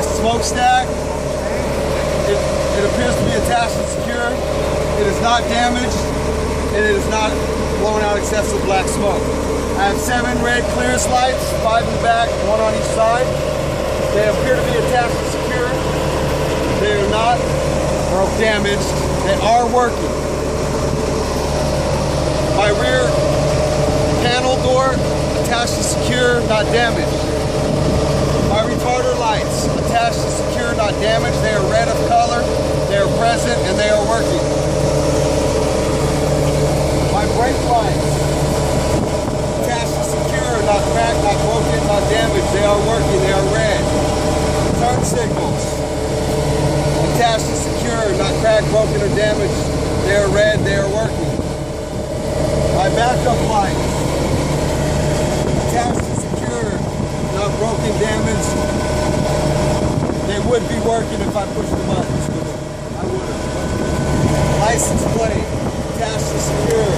my smokestack. It appears to be attached and secure. It is not damaged, and it is not blowing out excessive black smoke. I have 7 red clearance lights, 5 in the back, 1 on each side. They appear to be attached and secure. They are not damaged. They are working. My rear panel door attached and secure, not damaged. My retarder lights attached and secure, not damaged. They are red of color, they are present, and they are working. My brake lights attached and secure, not cracked, not broken, not damaged. They are working, they are red. Turn signals attached and secure, not cracked, broken, or damaged. They are red, they are working. My backup lights attached and secure, not broken, damaged. They would be working if I pushed the buttons. I would have. License plate attached and secure.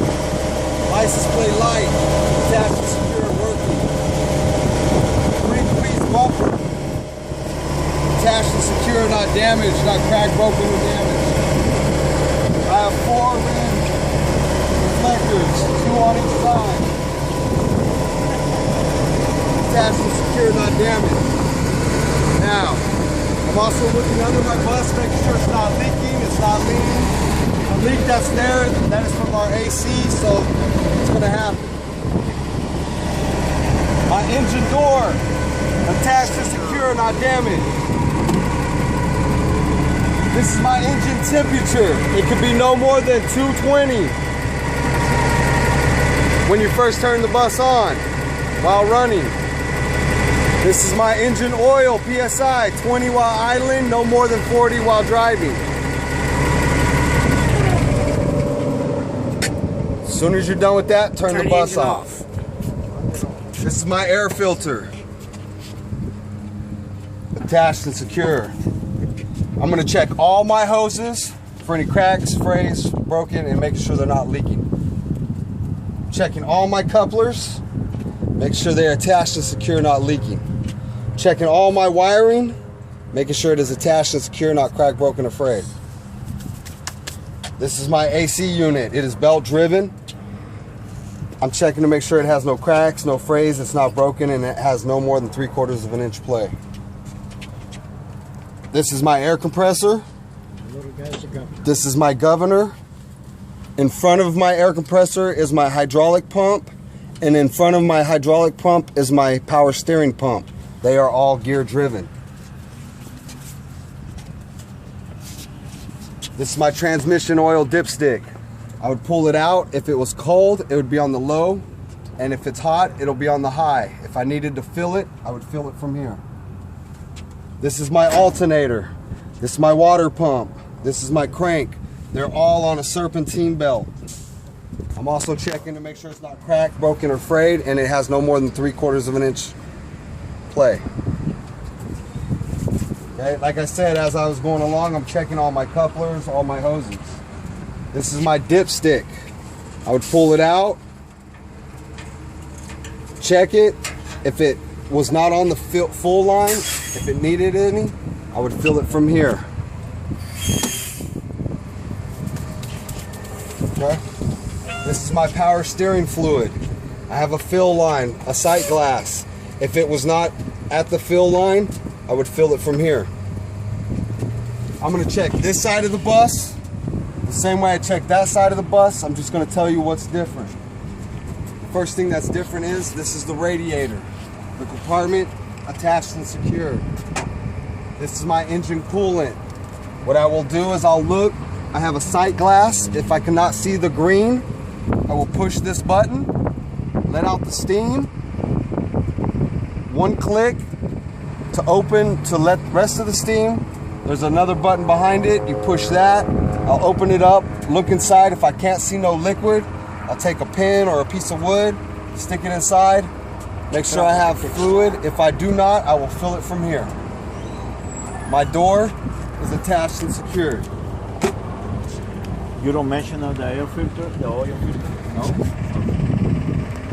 License plate light attached and secure, working. 3-piece bumper attached and secure, not damaged, not cracked, broken, or damaged. I have 4 rim reflectors, 2 on each side. Attached and secure, not damaged. Now, I'm also looking under my bus, making sure it's not leaking, it's not leaking. A leak that's there, that is from our AC, so it's gonna happen. My engine door, attached and secure, not damaged. This is my engine temperature. It can be no more than 220 when you first turn the bus on while running. This is my engine oil, PSI, 20 while idling, no more than 40 while driving. As soon as you're done with that, turn the bus off. This is my air filter, attached and secure. I'm gonna check all my hoses for any cracks, frays, broken, and making sure they're not leaking. Checking all my couplers, make sure they're attached and secure, not leaking. Checking all my wiring, making sure it is attached and secure, not cracked, broken, or frayed. This is my AC unit. It is belt driven. I'm checking to make sure it has no cracks, no frays, it's not broken, and it has no more than 3/4 of an inch play. This is my air compressor. This is my governor. In front of my air compressor is my hydraulic pump, and in front of my hydraulic pump is my power steering pump. They are all gear driven. This is my transmission oil dipstick. I would pull it out. If it was cold, it would be on the low, and if it's hot, it'll be on the high. If I needed to fill it, I would fill it from here. This is my alternator. This is my water pump. This is my crank. They're all on a serpentine belt. I'm also checking to make sure it's not cracked, broken, or frayed, and it has no more than 3/4 of an inch play. Okay, like I said, as I was going along, I'm checking all my couplers, all my hoses. This is my dipstick. I would pull it out, check it. If it was not on the full line, if it needed any, I would fill it from here. Okay. This is my power steering fluid. I have a fill line, a sight glass. If it was not at the fill line, I would fill it from here. I'm gonna check this side of the bus the same way I check that side of the bus. I'm just gonna tell you what's different. First thing that's different is this is the radiator. The compartment attached and secured. This is my engine coolant. What I will do is I'll look. I have a sight glass. If I cannot see the green, I will push this button, let out the steam. One click to open, to let the rest of the steam. There's another button behind it. You push that. I'll open it up, look inside. If I can't see no liquid, I'll take a pin or a piece of wood, stick it inside, make sure I have fluid. If I do not, I will fill it from here. My door is attached and secured. You don't mention the air filter, the oil filter? No?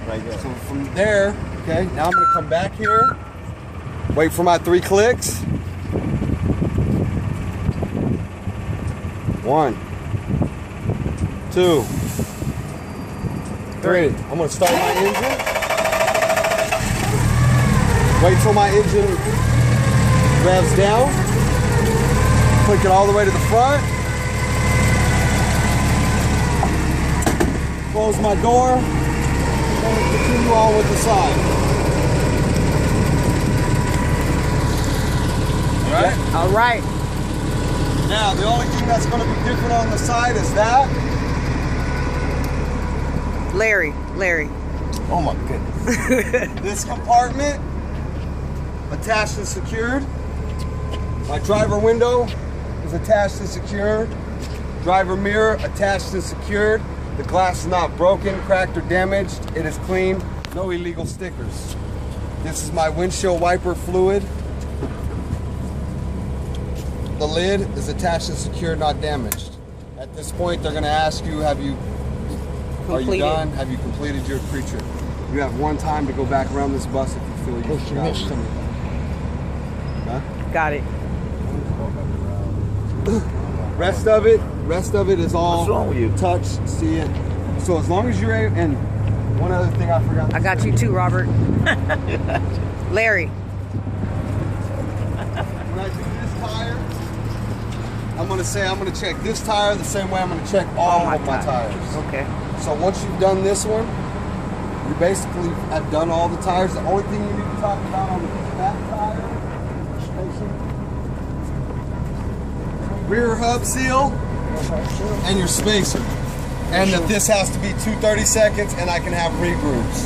Right there. So from there, okay, now I'm gonna come back here, wait for my 3 clicks, 1, 2, 3. I'm gonna start my engine. Wait till my engine revs down. Click it all the way to the front. Close my door. And continue on with the side. Alright? All right. Now, the only thing that's going to be different on the side is that. Larry. Oh my goodness. This compartment, attached and secured. My driver window is attached and secured. Driver mirror, attached and secured. The glass is not broken, cracked, or damaged. It is clean. No illegal stickers. This is my windshield wiper fluid. The lid is attached and secured, not damaged. At this point, they're going to ask you, are you done? Have you completed your pre-trip? You have one time to go back around this bus if you feel you forgot something. Huh? Got it. Rest of it is all What's wrong with you? touch, see it. So as long as you're able, and one other thing I forgot. I got you too, Robert. Larry. When I do this tire, I'm gonna check this tire the same way I'm gonna check all of my tires. Okay. So once you've done this one, you basically have done all the tires. The only thing you need to talk about on the back tire, rear hub seal, and your spacer. And that this has to be 230 seconds and I can have re-grooves.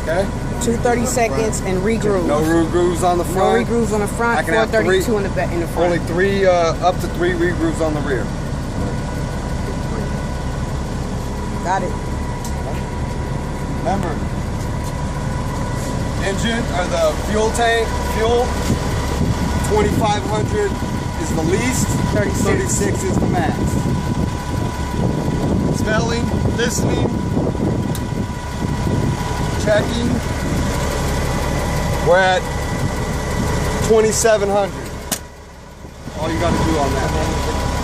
Okay? 230 seconds and re-groove. No re-grooves on the No front. re-grooves on the front. I can have 432 in the back. In the front. Only three, up to 3 re-grooves on the rear. Got it. Remember, engine or the fuel tank, fuel, 2,500 is the least, 36 is the max. Smelling, listening, checking. We're at 2,700. All you got to do on that.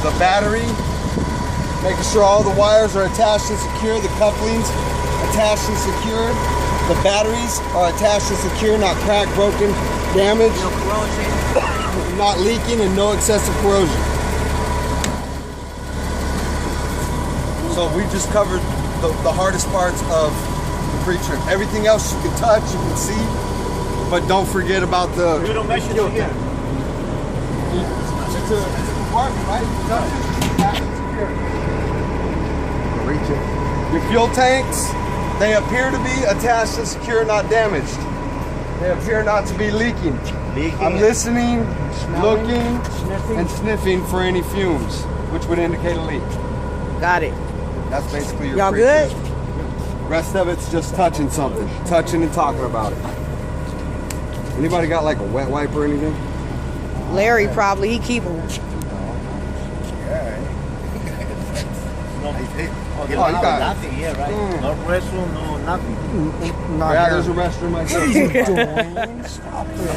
The battery, making sure all the wires are attached and secure, the couplings attached and secured. The batteries are attached and secure, not cracked, broken, damaged, No corrosion. not leaking, and no excessive corrosion. So we just covered the hardest parts of the pre-trip. Everything else you can touch, you can see, but don't forget about the. You don't mention it again. It's a compartment, right? Touch it, attach and secure. Reach it. Your fuel tanks, they appear to be attached and secure, not damaged. They appear not to be leaking. I'm listening, looking, and sniffing for any fumes, which would indicate a leak. Got it. That's basically your Y'all pre-trip. good? Rest of it's just touching something, touching and talking about it. Anybody got like a wet wipe or anything? Larry probably. He keep them. Oh, you got it. nothing here, right? No restroom, no nothing. Yeah, there's a restroom right there. What are you doing? Stop it.